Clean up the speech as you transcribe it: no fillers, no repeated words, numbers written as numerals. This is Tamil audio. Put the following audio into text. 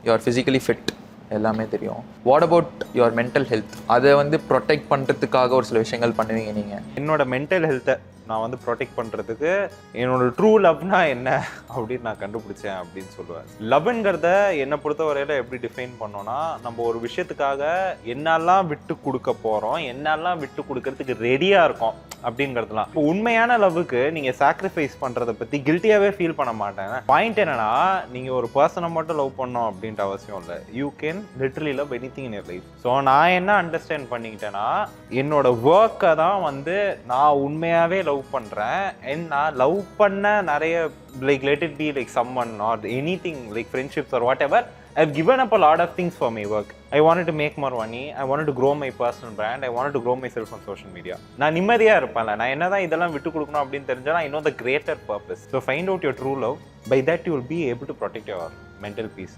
யூஆர் ஃபிசிக்கலி ஃபிட் எல்லாமே தெரியும். What about your mental health? அதை வந்து ப்ரொடெக்ட் பண்ணுறதுக்காக ஒரு சில விஷயங்கள் பண்ணுவீங்க நீங்கள்? என்னோட மென்டல் ஹெல்த்தை நான் வந்து ப்ரொடெக்ட் பண்ணுறதுக்கு என்னோட ட்ரூ லவ்னா என்ன அப்படின்னு நான் கண்டுபிடிச்சேன் அப்படின்னு சொல்லுவேன். லவ்ங்கிறத என்னை பொறுத்த வரையில எப்படி டிஃபைன் பண்ணோன்னா, நம்ம ஒரு விஷயத்துக்காக என்னெல்லாம் விட்டு கொடுக்க போகிறோம், என்னெல்லாம் விட்டு கொடுக்கறதுக்கு ரெடியாக இருக்கோம் அப்படிங்கிறதுலாம். இப்போ உண்மையான லவ்வுக்கு நீங்கள் சாக்ரிஃபைஸ் பண்ணுறதை பற்றி கில்ட்டியாகவே ஃபீல் பண்ண மாட்டேன். பாயிண்ட் என்னன்னா, நீங்கள் ஒரு பர்சனை மட்டும் லவ் பண்ணோம் அப்படின்ற அவசியம் இல்லை. You can literally love anything in your life. So நான் என்ன அண்டர்ஸ்டாண்ட் பண்ணிக்கிட்டேன்னா, என்னோட ஒர்க்கை தான் வந்து நான் உண்மையாகவே லவ் பண்றேன். and நான் லவ் பண்ண நிறைய like let it be like someone or anything like friendships or whatever, I've given up a lot of things for my work. I wanted to make more money, I wanted to grow my personal brand, I wanted to grow myself on social media. நான் நிம்மதியா இருப்பேன்ல, நான் என்னதான் இதெல்லாம் விட்டு கொடுக்கணும் அப்படின்னு தெரிஞ்சா I know the greater purpose. So find out your true love. By that you will be able to protect your mental peace.